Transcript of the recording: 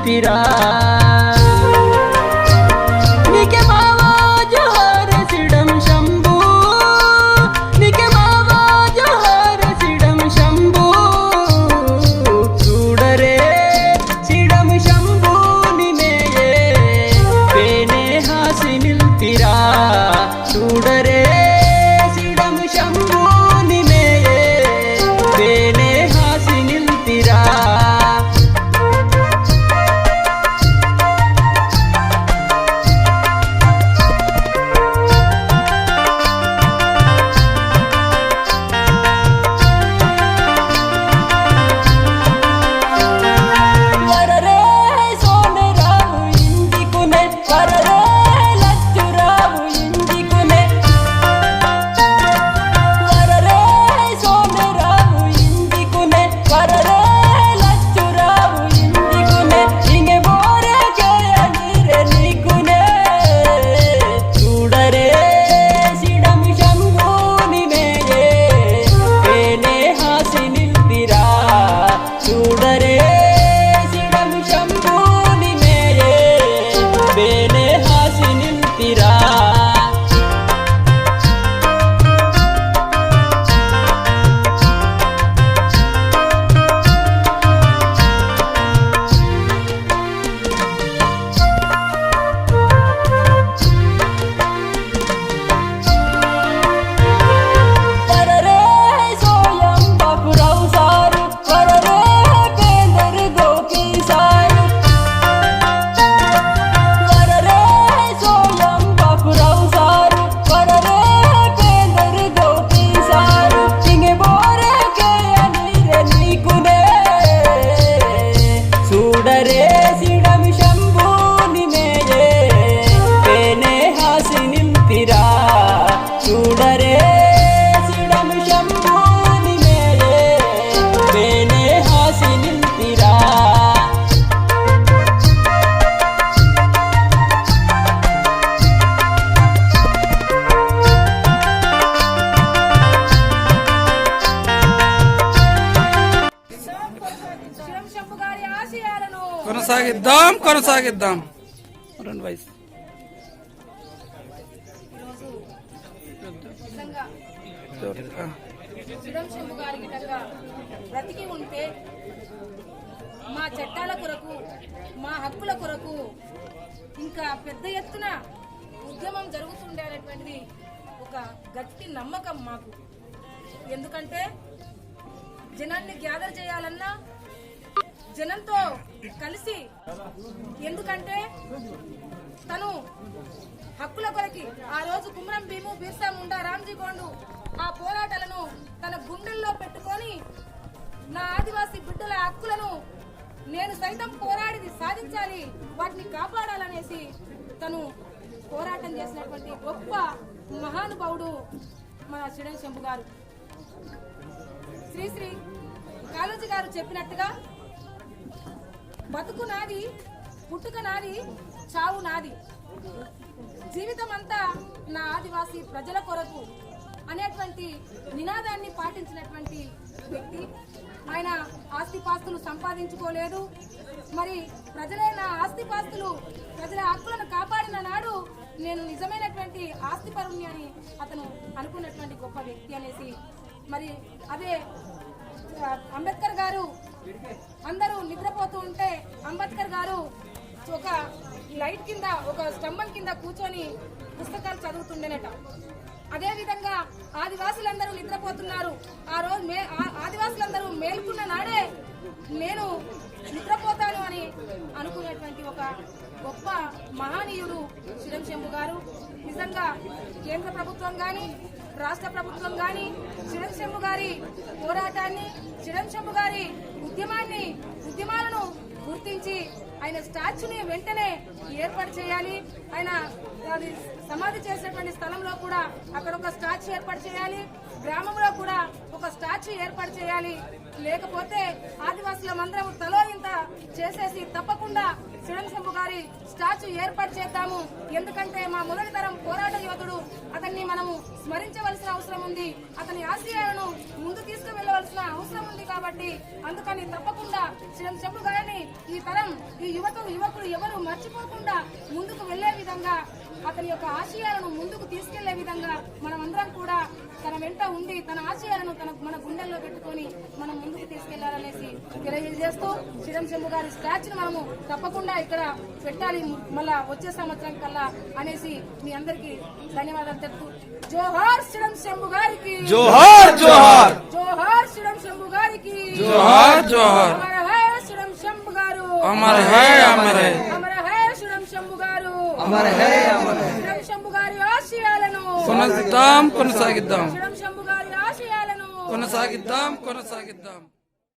నిలిపిరా నీకే మావా జోహార్ సిడం శంభూ నీకే మావా జోహార్ సిడం శంభూ చూడరే సిడం శంభూని మేయే పేనే హాసి నిలిపిరా చూడరే సిడం శంభూని మేయే పేనే హాసి నిలిపిరా కొనసాగిద్దాం రెండు వయసు బ్రతికి ఉంటే మా చట్టాల కొరకు మా హక్కుల కొరకు ఇంకా పెద్ద ఎత్తున ఉద్యమం జరుగుతుండే అనేటువంటిది ఒక గట్టి నమ్మకం మాకు. ఎందుకంటే జనాన్ని గ్యాదర్ చేయాలన్నా జనంతో కలిసి, ఎందుకంటే తను హక్కుల కొరకి ఆ రోజు కుమ్రం భీము, బిర్సా ముండా, రామ్జీ గోండు ఆ పోరాటాలను తన గుండెల్లో పెట్టుకొని నా ఆదివాసీ బిడ్డల హక్కులను నేను సైతం పోరాడి సాధించాలి, వాటిని కాపాడాలనేసి తను పోరాటం చేసినటువంటి గొప్ప మహానుభావుడు మన సిడం శంభు గారు. శ్రీ కాళోజీ గారు చెప్పినట్టుగా బతుకు నాది, పుట్టుక నాది, చావు నాది, జీవితం అంతా నా ఆదివాసీ ప్రజల కొరకు అనేటువంటి నినాదాన్ని పాటించినటువంటి వ్యక్తి. ఆయన ఆస్తిపాస్తులు సంపాదించుకోలేదు, మరి ప్రజలే నా ఆస్తిపాస్తులు, ప్రజల హక్కులను కాపాడిన నాడు నేను నిజమైనటువంటి ఆస్తిపరుణ్ణి అని అతను అనుకున్నటువంటి గొప్ప వ్యక్తి అనేసి. మరి అదే అంబేద్కర్ గారు అందరూ నిద్రపోతూ ఉంటే అంబేద్కర్ గారు ఒక లైట్ కింద, ఒక స్తంభం కింద కూర్చొని పుస్తకాలు చదువుతుండేనట. అదే విధంగా ఆదివాసులందరూ నిద్రపోతున్నారు. ఆ రోజు ఆదివాసులందరూ మేల్కున్న నాడే నేను నిద్రపోతాను అని అనుకున్నటువంటి ఒక గొప్ప మహనీయుడు సిడం శంభు గారు. నిజంగా కేంద్ర ప్రభుత్వం గాని రాష్ట్ర ప్రభుత్వం గాని సిడం శంభు గారి పోరాటాన్ని, సిడం శంభు గారి ఉద్యమాలను గుర్తించి ఆయన స్టాచ్యూని వెంటనే ఏర్పాటు చేయాలి. ఆయన సమాధి చేసినటువంటి స్థలంలో కూడా అక్కడ ఒక స్టాచ్యూ ఏర్పాటు చేయాలి. గ్రామంలో కూడా ఒక స్టాచ్యూ ఏర్పాటు చేయాలి. లేకపోతే ఆదివాసుల మందరం తలో ఇంత చేసేసి తప్పకుండా సిడం శంభు గారి స్టాచ్యూ ఏర్పాటు చేద్దాము. ఎందుకంటే మా మొదటి తరం పోరాట యోధుడు, అతన్ని మనము స్మరించవలసిన అవసరం ఉంది, అతని ఆశయాలను ముందు తీసుకువెళ్లవలసిన అవసరం ఉంది. కాబట్టి అందుకని తప్పకుండా సిడం శంభు గారిని ఈ తరం ఈ యువకులు ఎవరు మర్చిపోకుండా ముందుకు వెళ్లే విధంగా అతని యొక్క ఆశయాలను ముందుకు తీసుకెళ్లే విధంగా మనమందరం కూడా తన వెంట ఉండి తన ఆశయాలను మన గుండెల్లో పెట్టుకొని మనం ముందుకు తీసుకెళ్లాలనేసి తెలియజేస్తూ శ్రీరం శంభు గారి స్టాచ్యూని మనము తప్పకుండా ఇక్కడ పెట్టాలి మళ్ళా వచ్చే సంవత్సరం కల్లా అనేసి మీ అందరికీ ధన్యవాదాలు తెలుపుతూ జోహార్ శ్రీరం శంభు గారికి, జోహార్ జోహార్, జోహార్ శ్రీరం శంభు గారికి, జోహార్ జోహార్, అమర హై శ్రీరం శంభు గారు, అమర్ హై అమర్ హై, అమర హై శ్రీరం శంభు గారు, అమర్ హై అమర్ హై. శ్రీరం శంభు గారి ఆశయాలను కొనసాగిద్దాం శ్రీరం శంభు గారి ఆశయాలను కొనసాగిద్దాం.